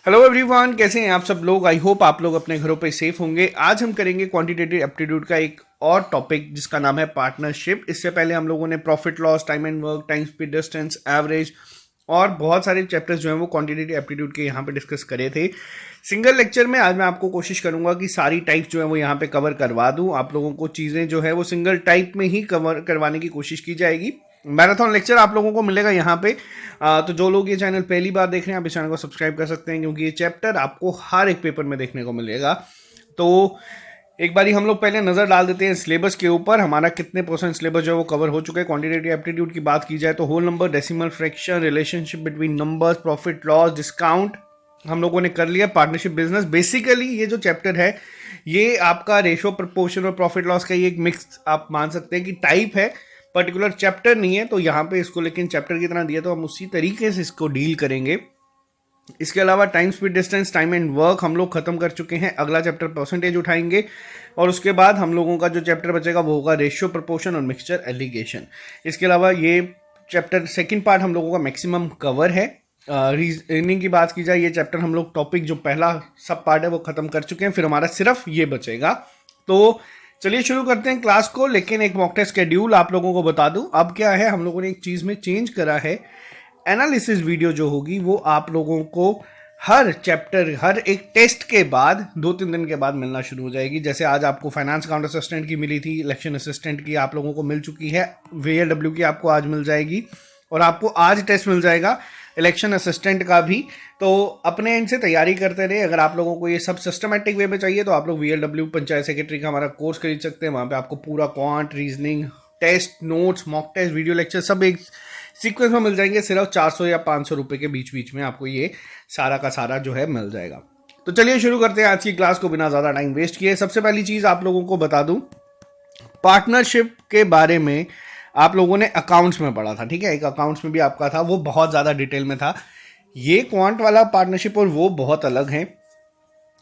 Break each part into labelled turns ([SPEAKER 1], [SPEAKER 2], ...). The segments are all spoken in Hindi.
[SPEAKER 1] हेलो एवरीवन, कैसे हैं आप सब लोग। आई होप आप लोग अपने घरों पे सेफ होंगे। आज हम करेंगे क्वांटिटेटिव एप्टीट्यूड का एक और टॉपिक जिसका नाम है पार्टनरशिप। इससे पहले हम लोगों ने profit loss, time and work, time speed distance, average और बहुत सारे चैप्टर्स जो हैं वो क्वांटिटेटिव एप्टीट्यूड के यहाँ पे डिस्कस करे थे सिंगल लेक्चर में। आज मैं आपको कोशिश करूंगा कि सारी टाइप्स जो है वो यहाँ पे कवर करवा दूं। आप लोगों को चीज़ें जो है वो सिंगल टाइप में ही कवर करवाने की कोशिश की जाएगी। मैराथन लेक्चर आप लोगों को मिलेगा यहाँ पे। तो जो लोग ये चैनल पहली बार देख रहे हैं आप इस चैनल को सब्सक्राइब कर सकते हैं, क्योंकि ये चैप्टर आपको हर एक पेपर में देखने को मिलेगा। तो एक बारी हम लोग पहले नज़र डाल देते हैं सिलेबस के ऊपर। हमारा कितने परसेंट सिलेबस जो है वो कवर हो चुका है। क्वांटिटेटिव एप्टीट्यूड की बात की जाए तो whole number, decimal fraction, relationship between numbers, profit loss, discount हम लोगों ने कर लिया। पार्टनरशिप बिजनेस, बेसिकली ये जो चैप्टर है ये आपका रेशो, प्रपोर्शन और प्रॉफिट लॉस का ये एक मिक्स आप मान सकते हैं कि टाइप है, पर्टिकुलर चैप्टर नहीं है। तो यहाँ पे इसको लेकिन चैप्टर की तरह दिया तो हम उसी तरीके से इसको डील करेंगे। इसके अलावा time speed distance, time and work हम लोग खत्म कर चुके हैं। अगला चैप्टर परसेंटेज उठाएंगे और उसके बाद हम लोगों का जो चैप्टर बचेगा वो होगा रेशियो, प्रपोर्शन और मिक्सचर एलिगेशन। इसके अलावा ये चैप्टर सेकंड पार्ट हम लोगों का मैक्सिमम कवर है। रीजनिंग की बात की जाए, ये चैप्टर हम लोग टॉपिक जो पहला सब पार्ट है वो खत्म कर चुके हैं, फिर हमारा सिर्फ ये बचेगा। तो चलिए शुरू करते हैं क्लास को। लेकिन एक मॉक टेस्ट शेड्यूल आप लोगों को बता दूं। अब क्या है, हम लोगों ने एक चीज़ में चेंज करा है। एनालिसिस वीडियो जो होगी वो आप लोगों को हर चैप्टर, हर एक टेस्ट के बाद 2-3 दिन के बाद मिलना शुरू हो जाएगी। जैसे आज आपको फाइनेंस अकाउंट असिस्टेंट की मिली थी, इलेक्शन असिस्टेंट की आप लोगों को मिल चुकी है, VLW की आपको आज मिल जाएगी और आपको आज टेस्ट मिल जाएगा इलेक्शन असिस्टेंट का भी। तो अपने एंड से तैयारी करते रहे। अगर आप लोगों को ये सब सिस्टमेटिक वे में चाहिए तो आप लोग VLW पंचायत सेक्रेटरी का हमारा कोर्स खरीद सकते हैं। वहाँ पे आपको पूरा quant, reasoning, test, notes, mock test, video lecture सब एक सीक्वेंस में मिल जाएंगे। सिर्फ 400 या 500 रुपये के बीच बीच में आपको ये सारा का सारा जो है मिल जाएगा। तो चलिए शुरू करते हैं आज की क्लास को बिना ज़्यादा टाइम वेस्ट किए। सबसे पहली चीज़ आप लोगों को बता दूं, पार्टनरशिप के बारे में आप लोगों ने अकाउंट्स में पढ़ा था, ठीक है। एक अकाउंट्स में भी आपका था, वो बहुत ज़्यादा डिटेल में था। ये क्वांट वाला पार्टनरशिप और वो बहुत अलग है।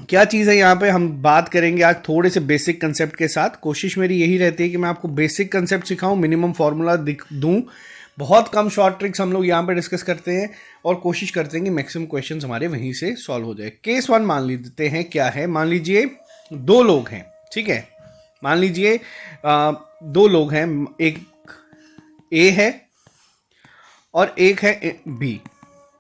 [SPEAKER 1] क्या चीज़ है यहाँ पे हम बात करेंगे आज थोड़े से बेसिक कंसेप्ट के साथ। कोशिश मेरी यही रहती है कि मैं आपको बेसिक कंसेप्ट सिखाऊं, मिनिमम फार्मूला दूं। बहुत कम शॉर्ट ट्रिक्स हम लोग यहाँ पे डिस्कस करते हैं और कोशिश करते हैं कि मैक्सिमम क्वेश्चंस हमारे वहीं से सॉल्व हो जाए। केस 1 मान लेते हैं। क्या है, मान लीजिए 2 लोग हैं, ठीक है। मान लीजिए 2 लोग हैं, एक ए है और एक है बी।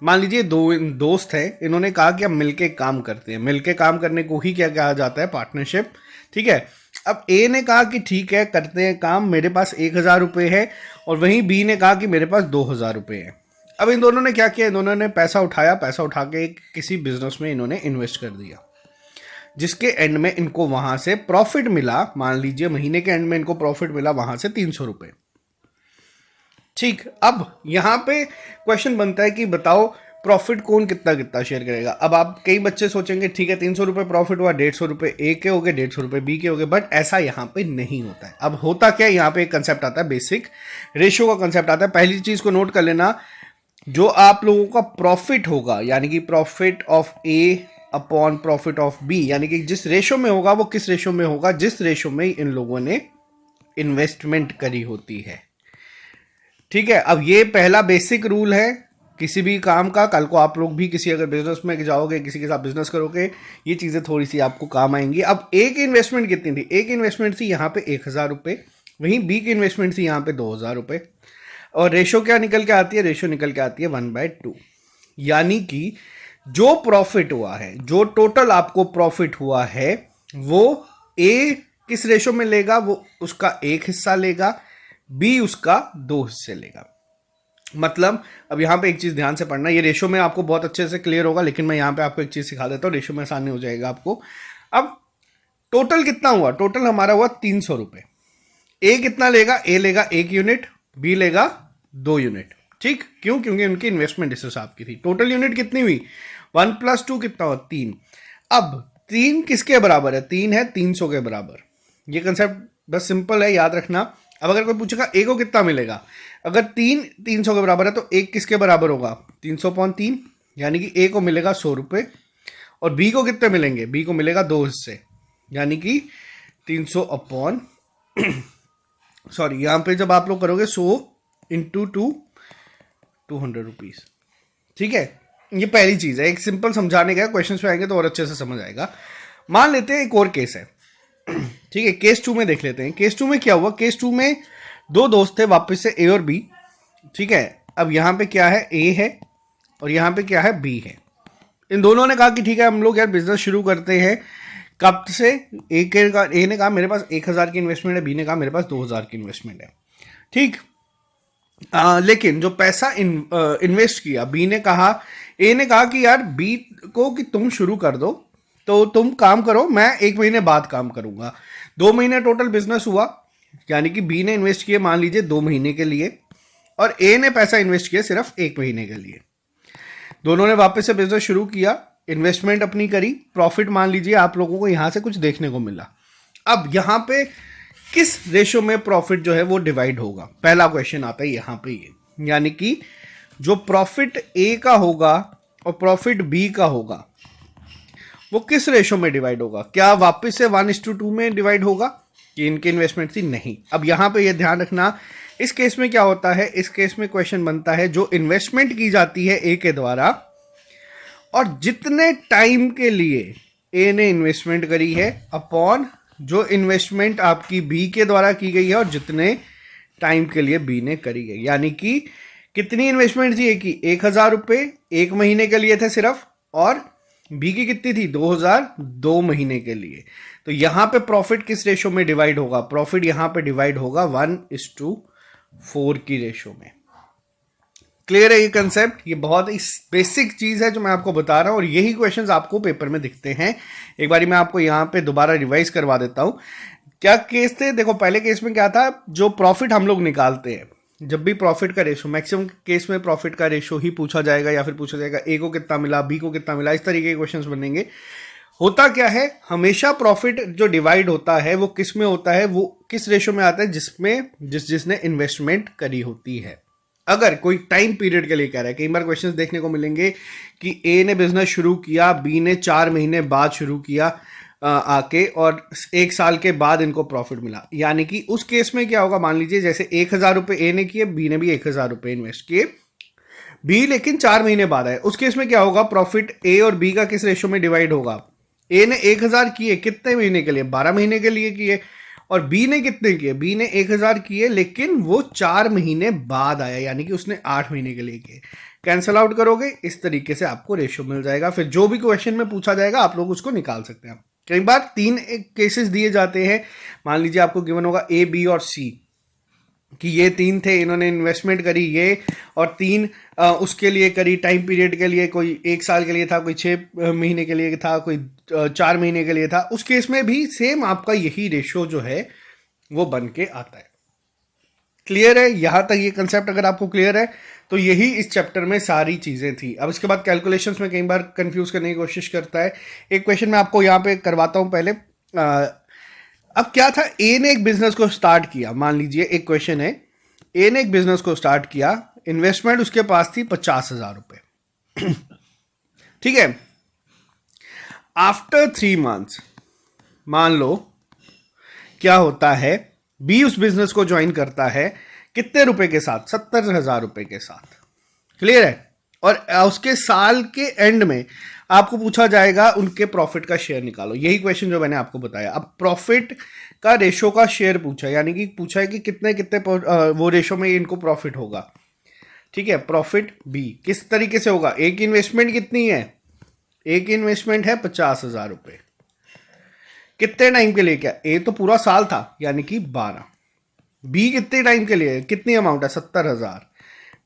[SPEAKER 1] मान लीजिए 2 दोस्त हैं, इन्होंने कहा कि हम मिलके काम करते हैं। मिलके काम करने को ही क्या कहा जाता है, पार्टनरशिप, ठीक है। अब ए ने कहा कि ठीक है करते हैं काम, मेरे पास 1000 रुपये है, और वहीं बी ने कहा कि मेरे पास 2000 रुपये है। अब इन दोनों ने क्या किया, इन दोनों ने पैसा उठाया, पैसा उठा के किसी बिजनेस में इन्होंने इन्वेस्ट कर दिया, जिसके एंड में इनको वहां से प्रॉफिट मिला। मान लीजिए महीने के एंड में इनको प्रॉफिट मिला वहां से 300 रुपये, ठीक। अब यहां पे क्वेश्चन बनता है कि बताओ प्रॉफिट कौन कितना कितना शेयर करेगा। अब आप कई बच्चे सोचेंगे ठीक है 300 रुपये प्रॉफिट हुआ, 150 रुपये ए के हो गए, 150 रुपये बी के हो गए, बट ऐसा यहां पे नहीं होता है। अब होता क्या है, यहां पे एक कंसेप्ट आता है, बेसिक रेशियो का कंसेप्ट आता है। पहली चीज को नोट कर लेना, जो आप लोगों का प्रॉफिट होगा, यानी कि profit of A upon profit of B, यानी कि जिस रेशो में होगा वो किस रेशो में होगा, जिस रेशो में इन लोगों ने इन्वेस्टमेंट करी होती है, ठीक है। अब ये पहला बेसिक रूल है किसी भी काम का। कल को आप लोग भी किसी अगर बिजनेस में जाओगे, किसी के साथ बिजनेस करोगे, ये चीज़ें थोड़ी सी आपको काम आएंगी। अब ए की इन्वेस्टमेंट कितनी थी, ए की इन्वेस्टमेंट थी यहाँ पे 1000 रुपये, वहीं बी की इन्वेस्टमेंट थी यहाँ पे 2000 रुपये। और रेशो क्या निकल के आती है, रेशो निकल के आती है 1/2। यानी कि जो प्रॉफिट हुआ है, जो टोटल आपको प्रॉफिट हुआ है, वो ए किस रेशो में लेगा, वो उसका 1 हिस्सा लेगा, बी उसका 2 हिस्से लेगा। मतलब अब यहां पे एक चीज ध्यान से पढ़ना, ये रेशो में आपको बहुत अच्छे से क्लियर होगा, लेकिन मैं यहां पे आपको एक चीज सिखा देता हूं, रेशो में आसानी हो जाएगा आपको। अब टोटल कितना हुआ, टोटल हमारा हुआ 300 रुपये। ए कितना लेगा, ए लेगा 1 यूनिट, बी लेगा 2 यूनिट, ठीक। क्यों, क्योंकि उनकी इन्वेस्टमेंट इस हिसाब की थी। टोटल यूनिट कितनी हुई, 1 + 2 कितना हुआ, 3। अब 3 किसके बराबर है, 3 है 300 के बराबर। ये कंसेप्ट बस सिंपल है, याद रखना। अब अगर कोई पूछेगा ए को कितना मिलेगा, अगर 3 300 के बराबर है तो 1 किसके बराबर होगा, 300/3, यानी कि ए को मिलेगा 100 रुपये। और बी को कितने मिलेंगे, बी को मिलेगा 2 हिस्से, यानी कि 300 सॉरी यहाँ पे जब आप लोग करोगे 100 × 2 200 रुपीज़, ठीक है। ये पहली चीज है, एक सिंपल समझाने का, क्वेश्चन पे आएंगे तो और अच्छे से समझ आएगा। मान लेते हैं एक और केस है, ठीक है, केस 2 में देख लेते हैं। केस 2 में क्या हुआ? केस 2 में दो दोस्त थे, वापस से ए और बी, ठीक है। अब यहाँ पे क्या है? ए है और यहाँ पे क्या है? बी है। इन दोनों ने कहा कि ठीक है हम लोग यार बिजनेस शुरू करते हैं। कब से? ए ने कहा मेरे पास 1,000 की इन्वेस्टमेंट है, बी ने कहा मेरे पास 2,000 की इन्वेस्टमेंट है, ठीक। लेकिन जो पैसा इन्वेस्ट किया, बी ने कहा, ए ने कहा कि यार बी को कि तुम शुरू कर दो, तो तुम काम करो, मैं 1 महीने बाद काम करूंगा। 2 महीने टोटल बिजनेस हुआ, यानी कि बी ने इन्वेस्ट किए मान लीजिए 2 महीने के लिए, और ए ने पैसा इन्वेस्ट किया सिर्फ 1 महीने के लिए। दोनों ने वापस से बिजनेस शुरू किया, इन्वेस्टमेंट अपनी करी, प्रॉफिट मान लीजिए आप लोगों को यहां से कुछ देखने को मिला। अब यहां पे किस रेशो में प्रॉफिट जो है वो डिवाइड होगा? पहला क्वेश्चन आता है यहां पे ये, यानी कि जो प्रॉफिट ए का होगा और प्रॉफिट बी का होगा वो किस रेशो में डिवाइड होगा? क्या वापस से 1:2 में डिवाइड होगा कि इनकी इन्वेस्टमेंट थी? नहीं। अब यहां पे ये ध्यान रखना, इस केस में क्या होता है, इस केस में क्वेश्चन बनता है जो इन्वेस्टमेंट की जाती है ए के द्वारा और जितने टाइम के लिए ए ने इन्वेस्टमेंट करी है अपॉन जो इन्वेस्टमेंट आपकी बी के द्वारा की गई है और जितने टाइम के लिए बी ने करी गई। यानी कि कितनी इन्वेस्टमेंट थी ए की? 1,000 रुपये 1 महीने के लिए थे सिर्फ, और बी की कितनी थी? 2,000 2 महीने के लिए। तो यहां पे प्रॉफिट किस रेशो में डिवाइड होगा? प्रॉफिट यहां पे डिवाइड होगा 1:4 की रेशो में। क्लियर है ये कंसेप्ट? ये बहुत ही बेसिक चीज है जो मैं आपको बता रहा हूं, और यही क्वेश्चंस आपको पेपर में दिखते हैं। एक बारी मैं आपको यहां पे दोबारा रिवाइज करवा देता हूं। क्या केस थे? देखो पहले केस में क्या था, जो प्रॉफिट हम लोग निकालते हैं, जब भी प्रॉफिट का रेशो, मैक्सिमम केस में प्रॉफिट का रेशो ही पूछा जाएगा, या फिर पूछा जाएगा ए को कितना मिला, बी को कितना मिला, इस तरीके के क्वेश्चंस बनेंगे। होता क्या है, हमेशा प्रॉफिट जो डिवाइड होता है वो किस में होता है, वो किस रेशो में आता है? जिसमें जिसने इन्वेस्टमेंट करी होती है। अगर कोई टाइम पीरियड के लिए कह रहा है, कई बार क्वेश्चंस देखने को मिलेंगे कि ए ने बिजनेस शुरू किया, बी ने 4 महीने बाद शुरू किया आके, और 1 साल के बाद इनको प्रॉफिट मिला। यानी कि उस केस में क्या होगा, मान लीजिए जैसे 1,000 रुपए ए ने किए, बी ने भी 1,000 रुपए इन्वेस्ट किए, बी लेकिन 4 महीने बाद आए। उस केस में क्या होगा, प्रॉफिट ए और बी का किस रेशो में डिवाइड होगा? ए ने 1,000 किए कितने महीने के लिए? 12 महीने के लिए किए। और बी ने कितने किए? बी ने 1,000 किए लेकिन वो 4 महीने बाद आया, यानी कि उसने 8 महीने के लिए किए। कैंसल आउट करोगे, इस तरीके से आपको रेशियो मिल जाएगा। फिर जो भी क्वेश्चन में पूछा जाएगा आप लोग उसको निकाल सकते हैं। कई बार 3 केसेस दिए जाते हैं, मान लीजिए आपको गिवन होगा ए, बी और सी, कि ये 3 थे, इन्होंने इन्वेस्टमेंट करी ये, और 3 उसके लिए करी टाइम पीरियड के लिए, कोई 1 साल के लिए था, कोई 6 महीने के लिए था, कोई 4 महीने के लिए था। उस केस में भी सेम आपका यही रेशो जो है वो बन के आता है। क्लियर है? यहां तक ये कंसेप्ट अगर आपको क्लियर है तो यही इस चैप्टर में सारी चीजें थी। अब इसके बाद कैलकुलेशंस में कई बार कंफ्यूज करने की कोशिश करता है। एक क्वेश्चन मैं आपको यहां पे करवाता हूं पहले। अब क्या था, ए ने एक बिजनेस को स्टार्ट किया, मान लीजिए एक क्वेश्चन है, ए ने एक बिजनेस को स्टार्ट किया, इन्वेस्टमेंट उसके पास थी 50,000 रुपए ठीक है। आफ्टर 3 मंथ्स मान लो क्या होता है, बी उस बिजनेस को ज्वाइन करता है कितने रुपए के साथ? 70,000 रुपए के साथ। क्लियर है? और उसके साल के एंड में आपको पूछा जाएगा उनके प्रॉफिट का शेयर निकालो। यही क्वेश्चन जो मैंने आपको बताया। अब प्रॉफिट का रेशो का शेयर पूछा, यानी कि पूछा है कि कितने कितने वो रेशो में इनको प्रॉफिट होगा। ठीक है, प्रॉफिट बी किस तरीके से होगा? एक इन्वेस्टमेंट कितनी है? एक इन्वेस्टमेंट है 50,000 रुपए। कितने टाइम के लिए? क्या ए तो पूरा साल था, यानी कि 12। बी कितने टाइम के लिए? कितनी अमाउंट है? 70,000।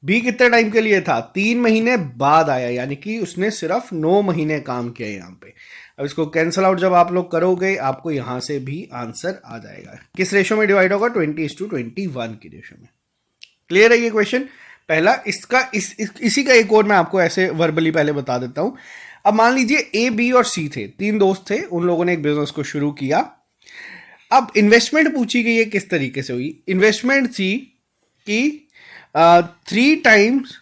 [SPEAKER 1] बी कितने टाइम के लिए था? 3 महीने बाद आया, यानी कि उसने सिर्फ 9 महीने काम किया यहां पे। अब इसको कैंसल आउट जब आप लोग करोगे आपको यहां से भी आंसर आ जाएगा। किस रेशो में डिवाइड होगा? 20:21 की रेशो में। क्लियर है ये क्वेश्चन पहला? इसका इसी का एक और मैं आपको ऐसे वर्बली पहले बता देता हूं। अब मान लीजिए ए, बी और सी थे, 3 दोस्त थे, उन लोगों ने एक बिजनेस को शुरू किया। अब इन्वेस्टमेंट पूछी गई है किस तरीके से हुई? इन्वेस्टमेंट थी कि 3 टाइम्स,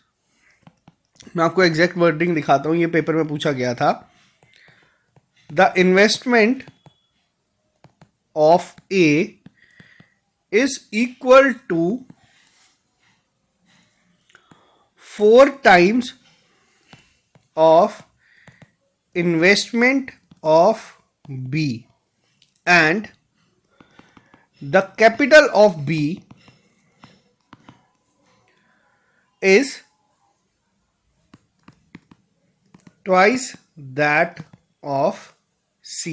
[SPEAKER 1] मैं आपको एग्जैक्ट वर्डिंग दिखाता हूं, ये पेपर में पूछा गया था। The investment of A is equal to 4 times of investment of B and the capital of B is twice that of C।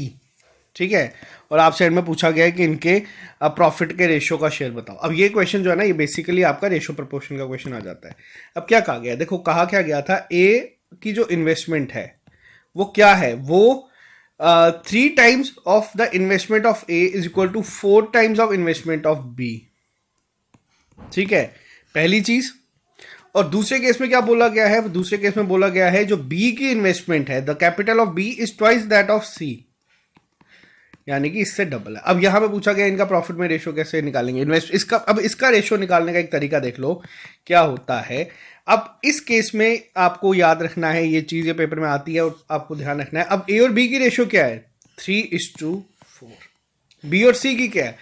[SPEAKER 1] ठीक है, और आप साइड में पूछा गया है कि इनके प्रॉफिट के रेशियो का शेयर बताओ। अब ये क्वेश्चन जो है ना, ये बेसिकली आपका रेशियो प्रोपोर्शन का क्वेश्चन आ जाता है। अब क्या कहा गया, देखो कहा क्या गया था, ए की जो इन्वेस्टमेंट है वो क्या है, वो 3 times of the investment of A is equal to 4 times of investment of B. ठीक है, पहली चीज। और दूसरे केस में क्या बोला गया है, दूसरे केस में बोला गया है जो बी की इन्वेस्टमेंट है, the capital of B is twice that of C, यानी कि इससे डबल है। अब यहां पे पूछा गया इनका प्रॉफिट में रेशियो कैसे निकालेंगे, इन्वेस्ट इसका। अब इसका रेशियो निकालने का एक तरीका देख लो क्या होता है। अब इस केस में आपको याद रखना है, ये चीज ये पेपर में आती है और आपको ध्यान रखना है। अब ए और बी की रेशियो क्या है, 3:4। बी और सी की क्या है,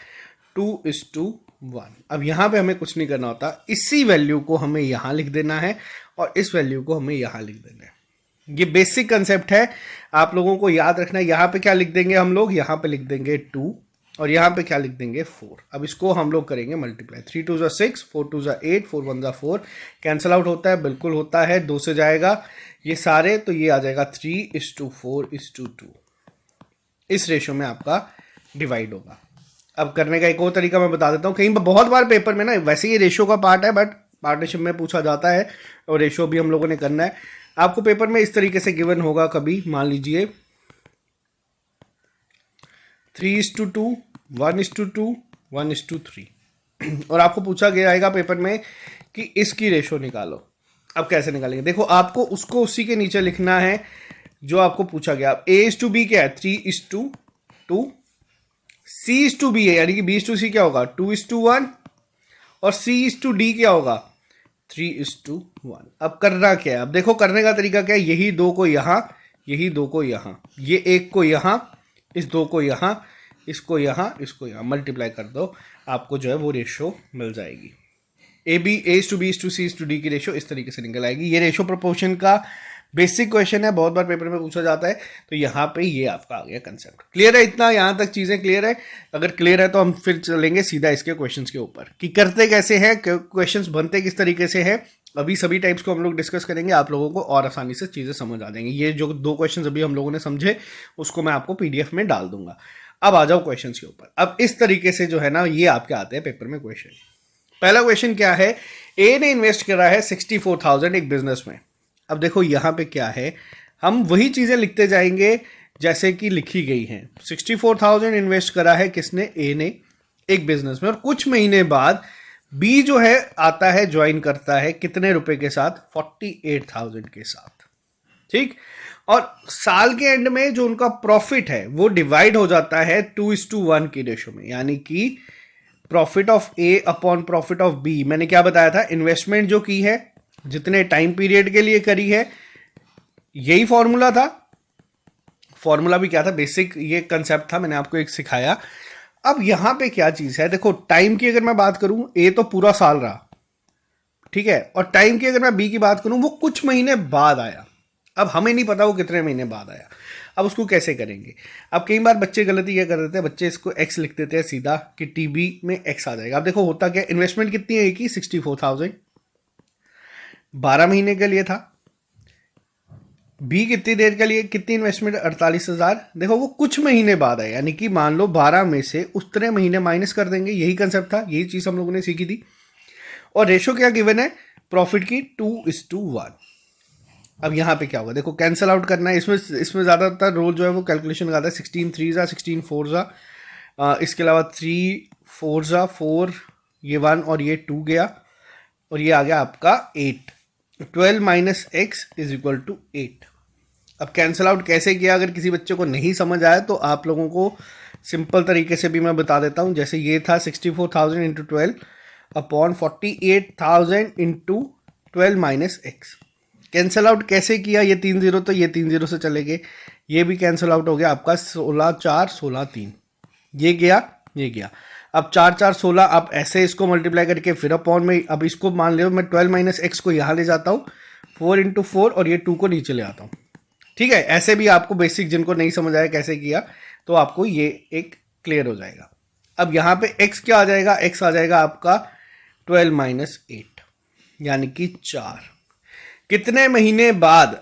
[SPEAKER 1] 2:1। अब यहां पे हमें कुछ नहीं करना होता, इसी वैल्यू को हमें यहां लिख देना है और इस वैल्यू को हमें यहां लिख देना है। ये बेसिक कंसेप्ट है, आप लोगों को याद रखना है। यहां पे क्या लिख देंगे हम लोग, यहां पे लिख देंगे 2 और यहां पे क्या लिख देंगे 4। अब इसको हम लोग करेंगे मल्टीप्लाई, 3 2 6, 4 2 8, 4 1 4। कैंसल आउट होता है, बिल्कुल होता है, 2 से जाएगा ये सारे, तो ये आ जाएगा 3:4:2। इस रेशियो में आपका डिवाइड होगा। अब करने का एक और तरीका मैं बता देता हूँ, कहीं बहुत बार पेपर में ना, वैसे ये रेशियो का पार्ट है बट पार्टनरशिप में पूछा जाता है और रेशियो भी हम लोगों ने करना है। आपको पेपर में इस तरीके से गिवन होगा, कभी मान लीजिए 3:2, 1:2, 1:3 और आपको पूछा गया आएगा पेपर में कि इसकी रेशियो निकालो। अब कैसे निकालेंगे, देखो आपको उसको उसी के नीचे लिखना है जो आपको पूछा गया। A:B क्या है, 3:2। C:B है, यानी कि B:C क्या होगा, 2:1 और C:D क्या होगा, 3:1। अब करना क्या है, अब देखो करने का तरीका क्या है, यही 2 को यहां, यही 2 को यहां, ये 1 को यहां, इस 2 को यहां, इसको यहां, इसको यहां मल्टीप्लाई कर दो, आपको जो है वो रेशियो मिल जाएगी। A:B:C:D की रेशियो इस तरीके से निकल आएगी। ये रेशियो प्रोपोर्शन का बेसिक क्वेश्चन है, बहुत बार पेपर में पूछा जाता है, तो यहाँ पे ये आपका आ गया कंसेप्ट। क्लियर है, इतना यहाँ तक चीजें क्लियर है। अगर क्लियर है तो हम फिर चलेंगे सीधा इसके क्वेश्चंस के ऊपर कि करते कैसे हैं, क्वेश्चंस बनते किस तरीके से है। अभी सभी टाइप्स को हम लोग डिस्कस करेंगे, आप लोगों को और आसानी से चीजें समझ आ जाएंगी। ये जो 2 क्वेश्चन अभी हम लोगों ने समझे उसको मैं आपको PDF में डाल दूंगा। अब आ जाओ क्वेश्चन के ऊपर। अब इस तरीके से जो है ना, ये आपके आते हैं पेपर में क्वेश्चन। पहला क्वेश्चन क्या है, ए ने इन्वेस्ट करा है 64,000 एक बिजनेस में। अब देखो यहां पे क्या है, हम वही चीजें लिखते जाएंगे जैसे कि लिखी गई हैं। 64,000 इन्वेस्ट करा है किसने, ए ने, एक बिजनेस में, और कुछ महीने बाद बी जो है आता है, ज्वाइन करता है कितने रुपए के साथ, 48,000 के साथ। ठीक, और साल के एंड में जो उनका प्रॉफिट है वो डिवाइड हो जाता है 2:1 की रेशो में, यानी कि profit of A upon profit of B. मैंने क्या बताया था, इन्वेस्टमेंट जो की है जितने टाइम पीरियड के लिए करी है, यही फॉर्मूला था। फॉर्मूला भी क्या था, बेसिक ये कंसेप्ट था, मैंने आपको एक सिखाया। अब यहां पे क्या चीज है, देखो टाइम की अगर मैं बात करूं, ए तो पूरा साल रहा, ठीक है, और टाइम की अगर मैं बी की बात करूं, वो कुछ महीने बाद आया। अब हमें नहीं पता वो कितने महीने बाद आया। अब उसको कैसे करेंगे, अब कई बार बच्चे गलती क्या कर देते हैं, बच्चे इसको एक्स लिख देते हैं सीधा कि टीबी में एक्स आ जाएगा। अब देखो होता क्या, इन्वेस्टमेंट कितनी है कि 64,000, 12 महीने के लिए था। बी कितनी देर के लिए, कितनी इन्वेस्टमेंट, 48,000। देखो वो कुछ महीने बाद है, यानी कि मान लो 12 में से उतने महीने माइनस कर देंगे। यही कंसेप्ट था, यही चीज हम लोगों ने सीखी थी। और रेशो क्या गिवन है प्रॉफिट की, 2:1। अब यहां पे क्या होगा, देखो कैंसल आउट करना है। इसमें ज्यादातर रोल जो है वो कैलकुलेशन का आता है। 16 3 16 4 इसके अलावा 3 4 4, ये 1 और ये 2 गया, और ये आ गया आपका 8। 12 minus X is equal to 8। अब कैंसल आउट कैसे किया, अगर किसी बच्चे को नहीं समझ आया तो आप लोगों को सिंपल तरीके से भी मैं बता देता हूं। जैसे ये था 64,000 into 12 upon 48,000 into 12 minus x. Cancel out कैसे किया, ये 3 0 तो ये 3 0 से चले गए, ये भी कैंसल आउट हो गया आपका। 16 4 16 3, ये गया, ये गया। अब 4 4 16, अब ऐसे इसको मल्टीप्लाई करके फिर अपॉन में, अब इसको मान लो मैं 12 माइनस एक्स को यहां ले जाता हूं, 4 × 4 और ये 2 को नीचे ले आता हूँ, ठीक है। ऐसे भी आपको बेसिक जिनको नहीं समझ आया कैसे किया तो आपको ये एक क्लियर हो जाएगा। अब यहाँ पे x क्या आ जाएगा, x आ जाएगा आपका 12 - 8 यानी कि 4। कितने महीने बाद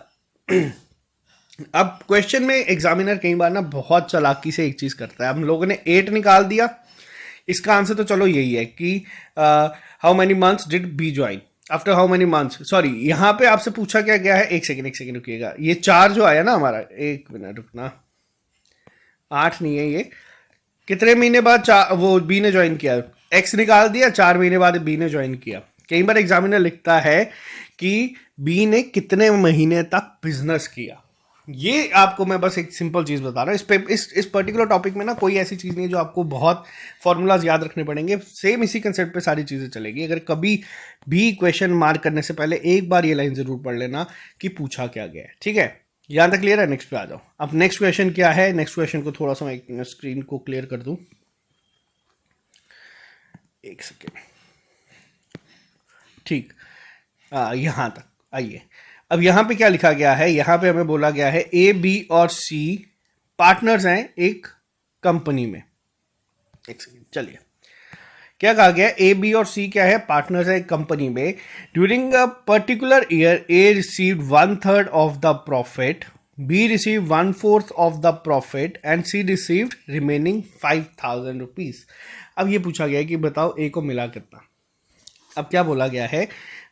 [SPEAKER 1] अब क्वेश्चन में एग्जामिनर कई बार ना बहुत चालाकी से एक चीज करता है। हम लोगों ने 8 निकाल दिया, इसका आंसर तो चलो यही है कि how many months did B join after how many months. Sorry, यहाँ पे आपसे पूछा क्या गया है, एक सेकेंड रुकिएगा। ये 4 जो आया ना हमारा, एक मिनट रुकना, 8 नहीं है ये। कितने महीने बाद वो बी ने ज्वाइन किया, एक्स निकाल दिया, 4 महीने बाद बी ने ज्वाइन किया। कई बार एग्जामिनर लिखता है कि बी ने कितने महीने तक बिजनेस किया। ये आपको मैं बस एक सिंपल चीज बता रहा हूँ। इस पर्टिकुलर टॉपिक में ना कोई ऐसी चीज नहीं है जो आपको बहुत फॉर्मूलाज याद रखने पड़ेंगे। सेम इसी कंसेप्ट पे सारी चीजें चलेगी। अगर कभी भी क्वेश्चन मार्क करने से पहले एक बार ये लाइन जरूर पढ़ लेना कि पूछा क्या गया है, ठीक है। यहाँ तक क्लियर है? नेक्स्ट पे आ जाओ। अब नेक्स्ट क्वेश्चन क्या है, नेक्स्ट क्वेश्चन को थोड़ा सा मैं स्क्रीन को क्लियर कर दूं, एक सेकेंड, ठीक। यहां तक आइए। अब यहां पे क्या लिखा गया है, यहां पे हमें बोला गया है ए, बी और सी पार्टनर्स हैं एक कंपनी में। एक सेकेंड, चलिए क्या कहा गया, ए, बी और सी क्या है, पार्टनर्स है एक कंपनी में। During a particular year A received 1/3 of the profit, B receive 1/4 of the profit and C received remaining 5,000 rupees. अब ये पूछा गया है कि बताओ ए को मिला कितना। अब क्या बोला गया है,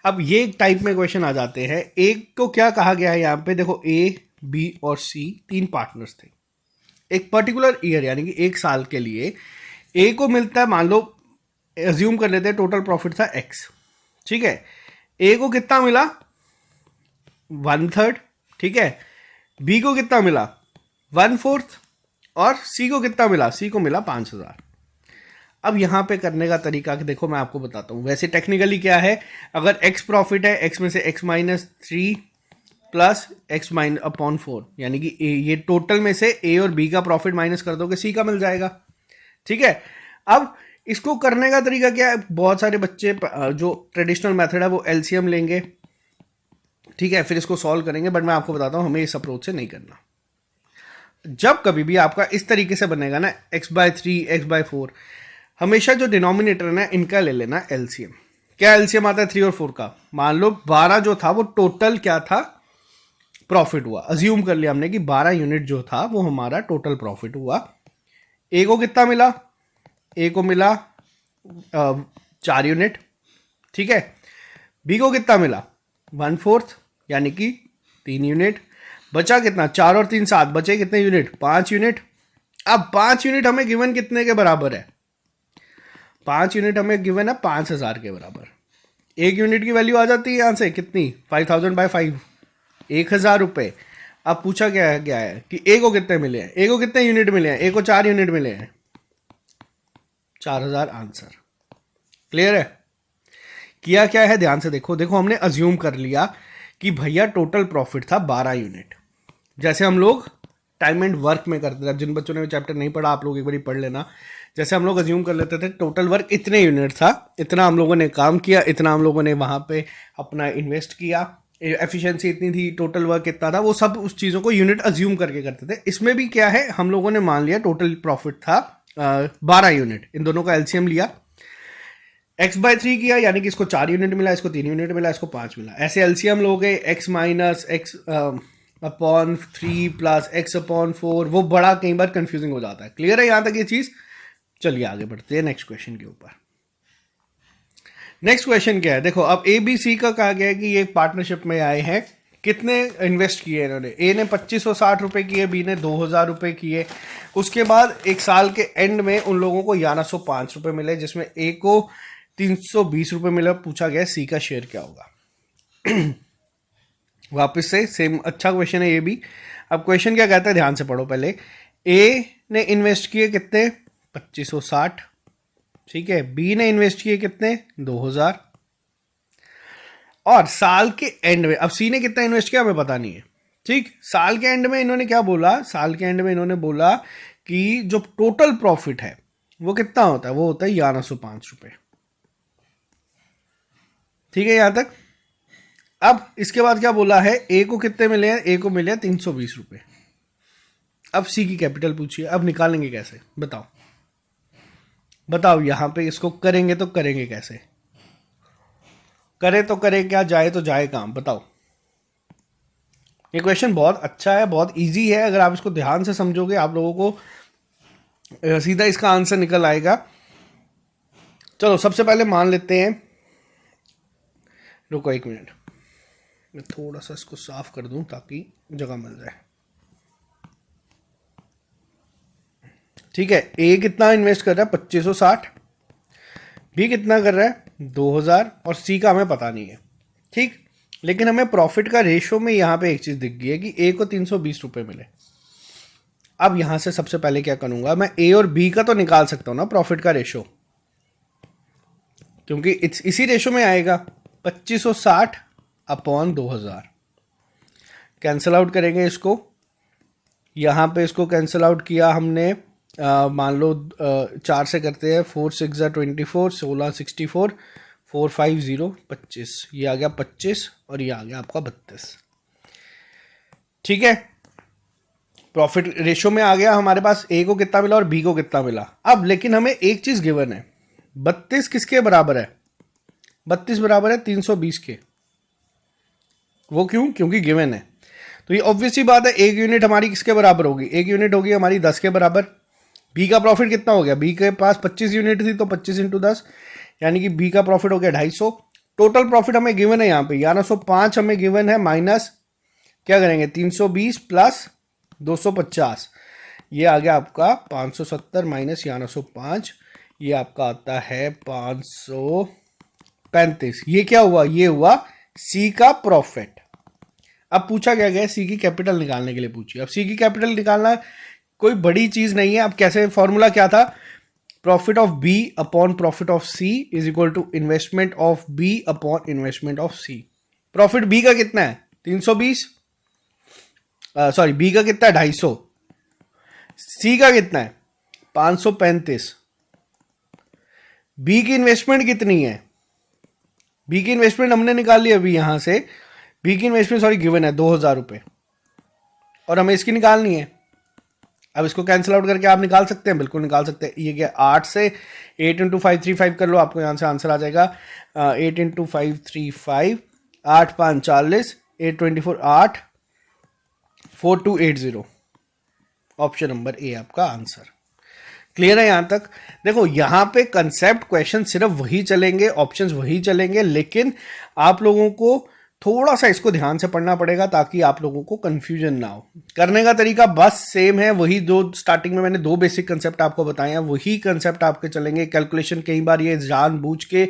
[SPEAKER 1] अब ये टाइप में क्वेश्चन आ जाते हैं। एक को क्या कहा गया है यहाँ पे, देखो ए, बी और सी 3 पार्टनर्स थे एक पर्टिकुलर ईयर यानी कि एक साल के लिए। ए को मिलता है, मान लो अज्यूम कर लेते हैं टोटल प्रॉफिट था एक्स, ठीक है। ए को कितना मिला, 1/3, ठीक है। बी को कितना मिला, 1/4, और सी को कितना मिला, सी को मिला 5,000। अब यहां पे करने का तरीका कि देखो मैं आपको बताता हूं। वैसे टेक्निकली क्या है, अगर x प्रॉफिट है, x में से x - 3 प्लस x/4 यानी कि ये टोटल में से a और b का प्रॉफिट माइनस कर दोगे, c का मिल जाएगा, ठीक है। अब इसको करने का तरीका क्या है, बहुत सारे बच्चे जो ट्रेडिशनल मेथड है वो एलसीएम लेंगे, ठीक है, फिर इसको सॉल्व करेंगे। बट मैं आपको बताता हूं हमें इस अप्रोच से नहीं करना। जब कभी भी आपका इस तरीके से बनेगा ना, x/3 x/4, हमेशा जो डिनोमिनेटर है ना इनका ले लेना एलसीएम। क्या एलसीएम आता है 3 और 4 का, मान लो 12 जो था वो टोटल क्या था, प्रॉफिट हुआ। अज्यूम कर लिया हमने कि 12 यूनिट जो था वो हमारा टोटल प्रॉफिट हुआ। ए को कितना मिला, ए को मिला 4 यूनिट, ठीक है। बी को कितना मिला 1/4 यानी कि 3 यूनिट। बचा कितना, 4 और 3 7, बचे कितने यूनिट, 5 यूनिट। अब 5 यूनिट हमें गिवन कितने के बराबर है, 5 यूनिट हमें गिवन है 5,000 के बराबर। एक यूनिट की वैल्यू आ जाती है यहां से कितनी, 5,000/5, 1,000 रुपए। अब पूछा गया है कि ए को कितने मिले हैं, ए को कितने यूनिट मिले हैं, ए को 4 यूनिट मिले हैं, 4,000 आंसर। क्लियर है? किया क्या है, ध्यान से देखो। देखो हमने अज्यूम कर लिया कि भैया टोटल प्रॉफिट था 12 यूनिट, जैसे हम लोग टाइम एंड वर्क में करते थे। जिन बच्चों ने चैप्टर नहीं पढ़ा आप लोग एक बार पढ़ लेना। जैसे हम लोग अज्यूम कर लेते थे टोटल वर्क इतने यूनिट था, इतना हम लोगों ने काम किया, इतना हम लोगों ने वहां पे अपना इन्वेस्ट किया, एफिशिएंसी इतनी थी, टोटल वर्क इतना था, वो सब उस चीज़ों को यूनिट अज्यूम करके करते थे। इसमें भी क्या है, हम लोगों ने मान लिया टोटल प्रॉफिट था 12 यूनिट, इन दोनों का एलसीएम लिया, x/3 किया यानी कि इसको 4 यूनिट मिला, इसको 3 यूनिट मिला, इसको 5 मिला। ऐसे एलसीएम लोगे x - x/3 प्लस x/4, वो बड़ा कई बार कंफ्यूजिंग हो जाता है। क्लियर है यहां तक ये चीज? चलिए आगे बढ़ते हैं नेक्स्ट क्वेश्चन के ऊपर। नेक्स्ट क्वेश्चन क्या है, देखो अब ए बी सी का कहा गया है कि ये पार्टनरशिप में आए हैं। कितने इन्वेस्ट किए इन्होंने, ए ने 2560 रुपए किए, बी ने 2000 रुपए किए। उसके बाद एक साल के एंड में उन लोगों को 1105 रुपए मिले, जिसमें ए को 320 रुपए मिला। पूछा गया सी का शेयर क्या होगा। वापस से सेम, अच्छा क्वेश्चन है ये भी। अब क्वेश्चन क्या कहता है, ध्यान से पढ़ो पहले। ए ने इन्वेस्ट किए कितने, 2560, ठीक है। बी ने इन्वेस्ट किए कितने, 2000, और साल के एंड में अब सी ने कितना इन्वेस्ट किया हमें पता नहीं है, ठीक। साल के एंड में इन्होंने क्या बोला, साल के एंड में इन्होंने बोला कि जो टोटल प्रॉफिट है वो कितना होता है, वो होता है 1105 रुपए, ठीक है यहां तक। अब इसके बाद क्या बोला है, ए को कितने मिले हैं, ए को मिले हैं 320 रुपये। अब सी की कैपिटल पूछिए, अब निकालेंगे कैसे बताओ, बताओ यहां पे इसको करेंगे तो करेंगे कैसे, करें तो करें क्या, जाए तो जाए काम, बताओ। ये क्वेश्चन बहुत अच्छा है, बहुत इजी है, अगर आप इसको ध्यान से समझोगे आप लोगों को सीधा इसका आंसर निकल आएगा। चलो सबसे पहले मान लेते हैं, रुको एक मिनट, मैं थोड़ा सा इसको साफ कर दूं ताकि जगह मिल जाए। ठीक है, ए कितना इन्वेस्ट कर रहा है 2560, बी कितना कर रहा है 2000, और सी का हमें पता नहीं है। ठीक, लेकिन हमें प्रॉफिट का रेशो में यहां पे एक चीज दिख गई है कि ए को 320 रुपए मिले। अब यहां से सबसे पहले क्या करूंगा, मैं ए और बी का तो निकाल सकता हूं ना प्रॉफिट का रेशो, क्योंकि इसी रेशो में आएगा 2560 अपॉन 2000। कैंसल आउट करेंगे इसको, यहां पे इसको कैंसल आउट किया हमने, मान लो 4 से करते हैं, 4 6 24, 16 64, 4 5 0 25, ये आ गया 25 और ये आ गया आपका 32। ठीक है, प्रॉफिट रेशो में आ गया हमारे पास, ए को कितना मिला और बी को कितना मिला। अब लेकिन हमें एक चीज गिवन है, 32 किसके बराबर है, 32 बराबर है 320 के। वो क्यों, क्योंकि गिवन है, तो ये ऑब्वियस ही बात है, एक यूनिट हमारी किसके बराबर होगी, एक यूनिट होगी हमारी 10 के बराबर। बी का प्रॉफिट कितना हो गया, बी के पास 25 यूनिट थी तो 25 इंटू 10, यानी कि बी का प्रॉफिट हो गया 250। टोटल प्रॉफिट हमें गिवन है यहाँ पे 1105 हमें गिवन है, माइनस क्या करेंगे 320 प्लस 250, ये आ गया आपका 570 माइनस 1105, ये आपका आता है 535। ये क्या हुआ, ये हुआ सी का प्रॉफिट। अब पूछा क्या गया, सी की कैपिटल निकालने के लिए पूछिए। अब सी की कैपिटल निकालना कोई बड़ी चीज नहीं है। अब कैसे, फॉर्मूला क्या था, profit of B upon profit of C is equal to investment of B upon investment of C. Profit B का कितना है 320, सॉरी बी का कितना है 250, सी का कितना है 535। बी की इन्वेस्टमेंट कितनी है, बी की इन्वेस्टमेंट हमने निकाल ली अभी यहां से, बी की इन्वेस्टमेंट सॉरी गिवन है 2000 रुपए, और हमें इसकी निकालनी है। अब इसको कैंसिल आउट करके आप निकाल सकते हैं, बिल्कुल निकाल सकते हैं। ये क्या 8 से 8 इंटू 535 कर लो, आपको यहाँ से आंसर आ जाएगा 8 इंटू 535, 8 5 40, 8 24 8 4280, ऑप्शन नंबर ए आपका आंसर। क्लियर है यहां तक। देखो यहां पे कंसेप्ट क्वेश्चन सिर्फ वही चलेंगे, ऑप्शंस वही चलेंगे, लेकिन आप लोगों को थोड़ा सा इसको ध्यान से पढ़ना पड़ेगा ताकि आप लोगों को कंफ्यूजन ना हो। करने का तरीका बस सेम है, वही जो स्टार्टिंग में मैंने 2 बेसिक कंसेप्ट आपको बताए हैं वही कंसेप्ट आपके चलेंगे। कैलकुलेशन कई बार ये जानबूझ के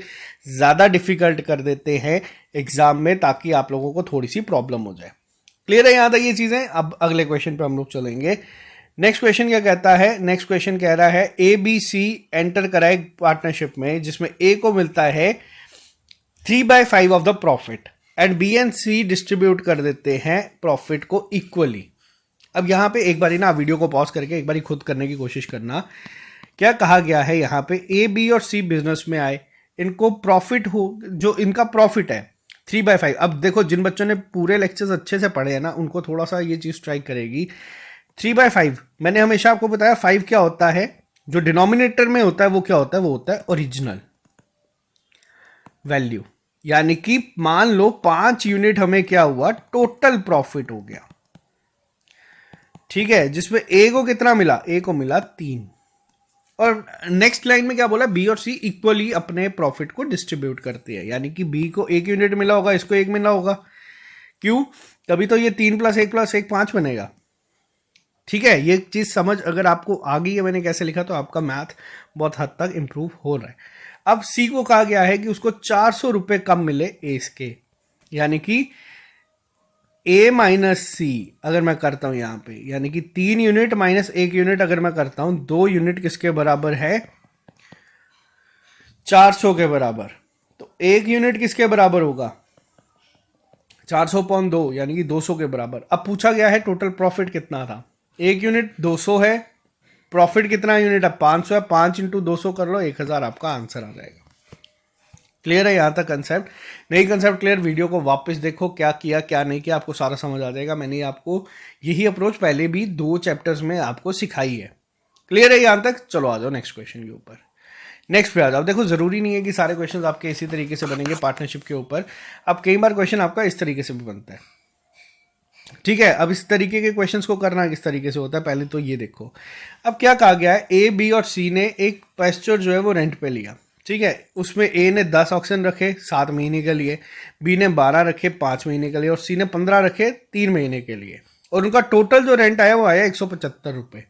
[SPEAKER 1] ज्यादा डिफिकल्ट कर देते हैं एग्जाम में ताकि आप लोगों को थोड़ी सी प्रॉब्लम हो जाए। क्लियर है यहां तक ये चीजें। अब अगले क्वेश्चन पे हम लोग चलेंगे। नेक्स्ट क्वेश्चन क्या कहता है, नेक्स्ट क्वेश्चन कह रहा है ए बी सी एंटर करा एक पार्टनरशिप में जिसमें ए को मिलता है 3/5 of the profit and B and C distribute कर देते हैं प्रॉफिट को इक्वली। अब यहां पे एक बारी ना वीडियो को पॉज करके एक बारी खुद करने की कोशिश करना। क्या कहा गया है यहां पे, ए बी और सी बिजनेस में आए, इनको प्रॉफिट हो, जो इनका प्रॉफिट है 3/5। अब देखो जिन बच्चों ने पूरे लेक्चर्स अच्छे से पढ़े हैं ना उनको थोड़ा सा ये चीज स्ट्राइक करेगी। 3/5 मैंने हमेशा आपको बताया 5 क्या होता है, जो डिनोमिनेटर में होता है वो क्या होता है, वो होता है ओरिजिनल वैल्यू। यानी कि मान लो 5 यूनिट हमें क्या हुआ, टोटल प्रॉफिट हो गया। ठीक है, जिसमें ए को कितना मिला, ए को मिला 3। और नेक्स्ट लाइन में क्या बोला, बी और सी इक्वली अपने प्रॉफिट को डिस्ट्रीब्यूट करते हैं। यानी कि बी को 1 यूनिट मिला होगा, इसको 1 मिला होगा। क्यों, तभी तो ये 3 + 1 + 1 5 बनेगा। ठीक है, ये चीज समझ अगर आपको आ गई है मैंने कैसे लिखा, तो आपका मैथ बहुत हद तक इंप्रूव हो रहा है। अब सी को कहा गया है कि उसको 400 रुपए कम मिले ए के, यानी कि ए माइनस सी अगर मैं करता हूं यहां पे, यानी कि 3 यूनिट माइनस 1 यूनिट अगर मैं करता हूं, 2 यूनिट किसके बराबर है 400 के बराबर। तो 1 यूनिट किसके बराबर होगा 400/2 यानी कि 200 के बराबर। अब पूछा गया है टोटल प्रॉफिट कितना था, 1 यूनिट 200 है, प्रॉफिट कितना यूनिट है 500 है, 5 × 200 कर लो 1000 आपका आंसर आ जाएगा। क्लियर है यहाँ तक कंसेप्ट? नहीं कंसेप्ट क्लियर, वीडियो को वापस देखो, क्या किया क्या नहीं किया, आपको सारा समझ आ जाएगा। मैंने आपको यही अप्रोच पहले भी 2 चैप्टर्स में आपको सिखाई है। क्लियर है यहाँ तक? चलो आ जाओ नेक्स्ट क्वेश्चन के ऊपर। नेक्स्ट पे आ जाओ। देखो जरूरी नहीं है कि सारे क्वेश्चन आपके इसी तरीके से बनेंगे पार्टनरशिप के ऊपर। अब कई बार क्वेश्चन आपका इस तरीके से भी बनता है, ठीक है। अब इस तरीके के क्वेश्चंस को करना किस तरीके से होता है, पहले तो ये देखो। अब क्या कहा गया है, ए बी और सी ने एक पेस्चर जो है वो रेंट पे लिया, ठीक है। उसमें ए ने 10 ऑक्सन रखे 7 महीने के लिए, बी ने 12 रखे 5 महीने के लिए, और सी ने 15 रखे 3 महीने के लिए, और उनका टोटल जो रेंट आया वो आया 175 रुपये,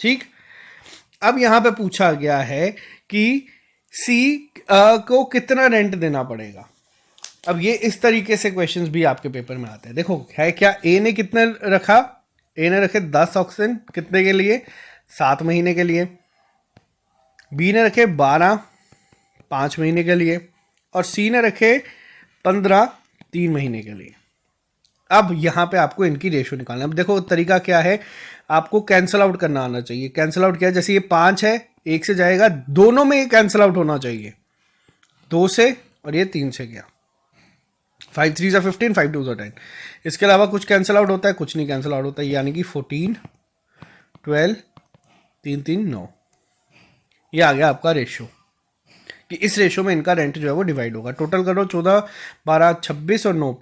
[SPEAKER 1] ठीक। अब यहाँ पे पूछा गया है कि सी को कितना रेंट देना पड़ेगा। अब ये इस तरीके से क्वेश्चंस भी आपके पेपर में आते हैं। देखो है क्या, ए ने कितने रखा, ए ने रखे 10 ऑक्सन कितने के लिए, 7 महीने के लिए, बी ने रखे 12 5 महीने के लिए, और सी ने रखे 15 3 महीने के लिए। अब यहाँ पे आपको इनकी रेशो निकालना है। अब देखो तरीका क्या है, आपको कैंसल आउट करना आना चाहिए। कैंसल आउट क्या है, जैसे ये 5 है 1 से जाएगा, दोनों में ये कैंसल आउट होना चाहिए, 2 से और ये 3 से गया, 5 3 ज़ा 15 5 2 ज़ा 10। इसके अलावा कुछ कैंसिल आउट होता है, कुछ नहीं कैंसिल आउट होता है, यानी कि 14 12 3 3 9, ये आ गया आपका रेशो, कि इस रेशो में इनका रेंट जो है वो डिवाइड होगा। टोटल करो 14 12 26 और 9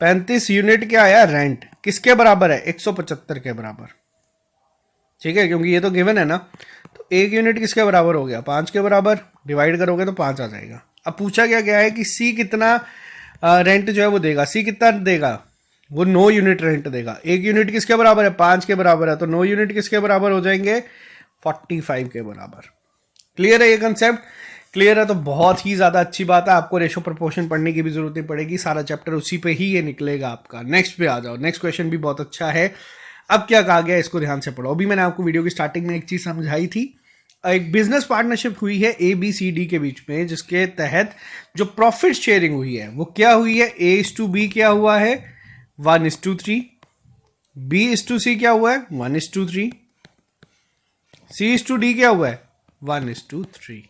[SPEAKER 1] 35 यूनिट क्या आया रेंट, किसके बराबर है, 175 के बराबर, ठीक है, क्योंकि ये तो गिवन है ना। तो 1 यूनिट किसके बराबर हो गया, 5 के बराबर, डिवाइड करोगे तो 5 आ जाएगा। अब पूछा गया है कि सी कितना रेंट जो है वो देगा, सी कितना देगा, वो 9 यूनिट रेंट देगा। 1 यूनिट किसके बराबर है, 5 के बराबर है, तो 9 यूनिट किसके बराबर हो जाएंगे, 45 के बराबर। क्लियर है ये कंसेप्ट? क्लियर है तो बहुत ही ज़्यादा अच्छी बात है, आपको रेशो प्रपोर्शन पढ़ने की भी जरूरत नहीं पड़ेगी, सारा चैप्टर उसी पे ही ये निकलेगा आपका। नेक्स्ट पे आ जाओ, नेक्स्ट क्वेश्चन भी बहुत अच्छा है। अब क्या कहा गया, इसको ध्यान से पढ़ो। अभी मैंने आपको वीडियो की स्टार्टिंग में एक चीज़ समझाई थी, एक बिजनेस पार्टनरशिप हुई है ए बी सी डी के बीच में, जिसके तहत जो प्रॉफिट शेयरिंग हुई है वो क्या हुई है, A/B क्या हुआ है 1:3, B/C क्या हुआ है 1:3, C/D क्या हुआ है 1:3।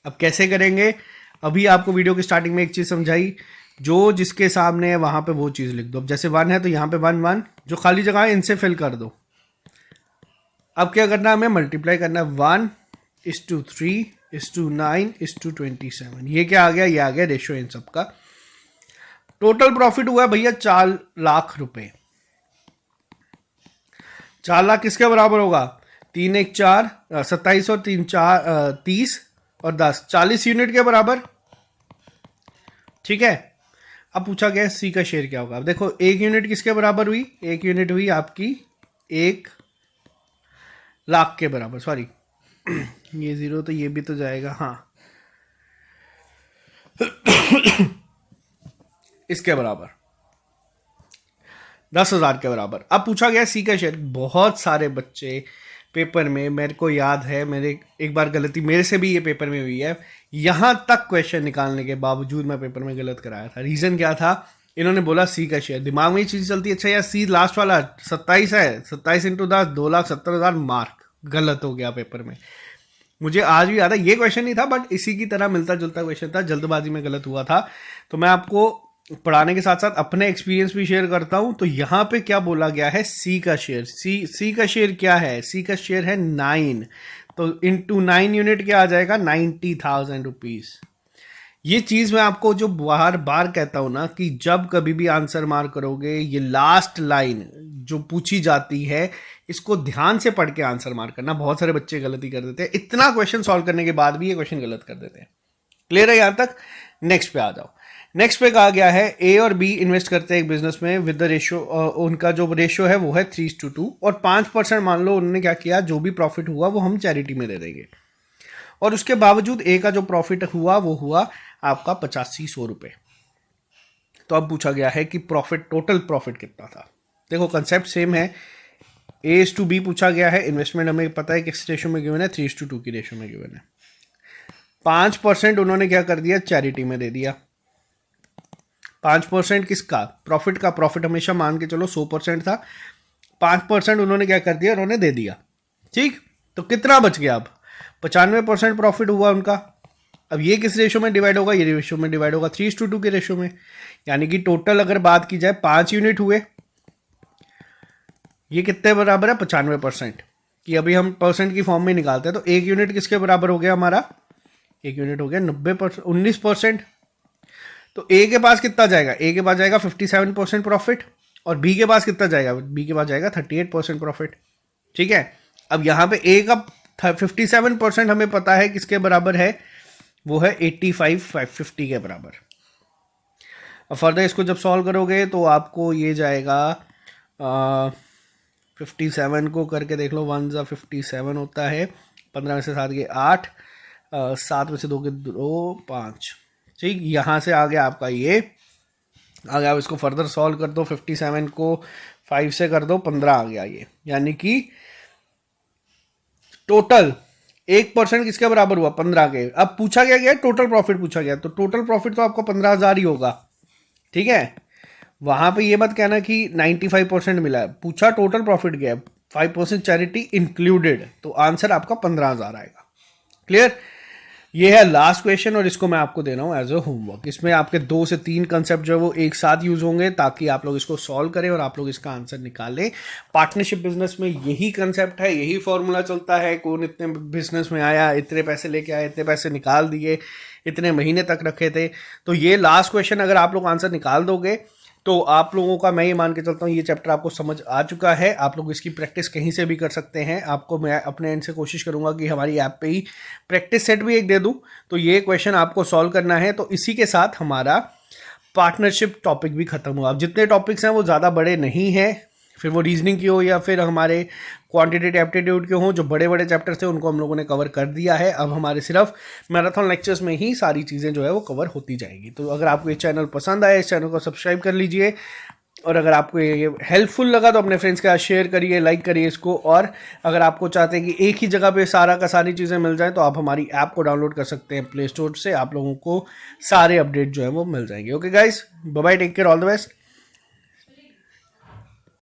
[SPEAKER 1] अब कैसे करेंगे, अभी आपको वीडियो की स्टार्टिंग में एक चीज समझाई, जो जिसके सामने है वहां पे वो चीज लिख दो। अब जैसे 1 है तो यहाँ पे 1 1, जो खाली जगह है इनसे फिल कर दो। अब क्या करना है, हमें मल्टीप्लाई करना है, 1:3:9:27। ये क्या आ गया, ये आ गया रेशो इन सबका। टोटल प्रॉफिट हुआ भैया 4 लाख रुपए। 4 लाख किसके बराबर होगा, 3 1 4 27 और 3 4 30 और 10 40 यूनिट के बराबर, ठीक है। अब पूछा गया सी का शेयर क्या होगा। अब देखो 1 यूनिट किसके बराबर हुई, 1 यूनिट हुई आपकी 1 लाख के बराबर, सॉरी ये 0 तो ये भी तो जाएगा, हाँ इसके बराबर 10,000 के बराबर। अब पूछा गया सी का शेयर। बहुत सारे बच्चे पेपर में, मेरे को याद है, मेरे एक बार गलती मेरे से भी ये पेपर में हुई है, यहां तक क्वेश्चन निकालने के बावजूद मैं पेपर में गलत कराया था। रीजन क्या था, इन्होंने बोला सी का शेयर, दिमाग में ये चीज चलती है, अच्छा यार सी लास्ट वाला 27 है, 27 × 10 2,70,000 मार्क, गलत हो गया पेपर में। मुझे आज भी याद है, ये क्वेश्चन नहीं था बट इसी की तरह मिलता जुलता क्वेश्चन था, जल्दबाजी में गलत हुआ था। तो मैं आपको पढ़ाने के साथ साथ अपने एक्सपीरियंस भी शेयर करता हूं। तो यहां पे क्या बोला गया है, सी का शेयर, सी का शेयर क्या है, सी का शेयर है 9, तो इनटू 9 यूनिट क्या आ जाएगा 90,000 रुपीज। ये चीज मैं आपको जो बार बार कहता हूं ना, कि जब कभी भी आंसर मार करोगे, ये लास्ट लाइन जो पूछी जाती है इसको ध्यान से पढ़ के आंसर मार करना। बहुत सारे बच्चे गलती कर देते हैं, इतना क्वेश्चन सॉल्व करने के बाद भी ये क्वेश्चन गलत कर देते हैं। क्लियर है यहां तक? नेक्स्ट पे आ जाओ। नेक्स्ट पे कहा गया है ए और बी इन्वेस्ट करते हैं एक बिजनेस में विद द रेशियो, उनका जो रेशियो है वो है 3:2, और 5% मान लो उन्होंने क्या किया, जो भी प्रॉफिट हुआ वो हम चैरिटी में दे देंगे, और उसके बावजूद ए का जो प्रॉफिट हुआ वो हुआ आपका 8500 रुपये। तो अब पूछा गया है कि प्रॉफिट, टोटल प्रॉफिट कितना था। देखो कंसेप्ट सेम है, A/B पूछा गया है, इन्वेस्टमेंट हमें पता है किस रेशियो में गिवन है, 3:2 की रेशियो में गिवन है। 5% उन्होंने क्या कर दिया, चैरिटी में दे दिया। 5% किसका, प्रॉफिट का, प्रॉफिट हमेशा मान के चलो 100% था, 5% उन्होंने क्या कर दिया, उन्होंने दे दिया, ठीक। तो कितना बच गया, अब 95% प्रॉफिट हुआ उनका। अब ये किस रेशो में डिवाइड होगा, ये रेशो में डिवाइड होगा 3:2 के रेशो में, यानी कि टोटल अगर बात की जाए 5 यूनिट हुए, ये कितने बराबर है 95%, कि अभी हम परसेंट की फॉर्म में निकालते हैं तो 1 यूनिट किसके बराबर हो गया हमारा, 1 यूनिट हो गया 90%, 19%। तो ए के पास कितना जाएगा, ए के पास जाएगा 57% प्रॉफिट, और बी के पास कितना जाएगा, बी के पास जाएगा 38% प्रॉफिट। ठीक है, अब यहाँ पे ए का 57% हमें पता है किसके बराबर है, वो है 85,550 के बराबर। अब फर्दर इसको जब सॉल्व करोगे तो आपको ये जाएगा 57 को करके देख लो, 1 ज़ा 57 होता है, 15 में से 7 के 8, 7 में से 2 के 2, 5। ठीक, यहाँ से आ गया आपका ये, आगे आप इसको फर्दर सॉल्व कर दो, 57 को 5 से कर दो, 15 आ गया ये, यानी कि टोटल 1% किसके बराबर हुआ, 15 के। अब पूछा गया टोटल प्रॉफिट पूछा गया, तो टोटल प्रॉफिट तो आपको 15,000 ही होगा। ठीक है, वहां पे ये मत कहना कि 95% मिला है, पूछा टोटल प्रॉफिट क्या है, 5% चैरिटी इंक्लूडेड, तो आंसर आपका 15,000 आएगा। क्लियर, ये है लास्ट क्वेश्चन और इसको मैं आपको दे रहा हूँ एज अ होमवर्क। इसमें आपके 2 से 3 कंसेप्ट जो है वो एक साथ यूज होंगे ताकि आप लोग इसको सॉल्व करें और आप लोग इसका आंसर निकालें। पार्टनरशिप बिजनेस में यही कंसेप्ट है, यही फॉर्मूला चलता है। कौन इतने बिजनेस में आया, इतने पैसे लेके आया, इतने पैसे निकाल दिए, इतने महीने तक रखे थे। तो ये लास्ट क्वेश्चन अगर आप लोग आंसर निकाल दोगे तो आप लोगों का, मैं ये मान के चलता हूँ, ये चैप्टर आपको समझ आ चुका है। आप लोग इसकी प्रैक्टिस कहीं से भी कर सकते हैं। आपको मैं अपने एंड से कोशिश करूंगा कि हमारी ऐप पे ही प्रैक्टिस सेट भी एक दे दूं। तो ये क्वेश्चन आपको सॉल्व करना है। तो इसी के साथ हमारा पार्टनरशिप टॉपिक भी खत्म हुआ। अब जितने टॉपिक्स हैं वो ज़्यादा बड़े नहीं हैं, फिर वो रीजनिंग की हो या फिर हमारे क्वांटिटेटिव एप्टीट्यूड के हों, जो बड़े बड़े चैप्टर्स थे उनको हम लोगों ने कवर कर दिया है। अब हमारे सिर्फ मैराथन लेक्चर्स में ही सारी चीज़ें जो है वो कवर होती जाएगी। तो अगर आपको ये चैनल पसंद आए, इस चैनल को सब्सक्राइब कर लीजिए, और अगर आपको ये हेल्पफुल लगा तो अपने फ्रेंड्स के साथ शेयर करिए, लाइक करिए इसको। और अगर आपको चाहते हैं कि एक ही जगह पे सारा का सारी चीज़ें मिल जाए तो आप हमारी ऐप को डाउनलोड कर सकते हैं प्ले स्टोर से। आप लोगों को सारे अपडेट जो है वो मिल जाएंगे। Okay guys, bye bye, take care, all the best.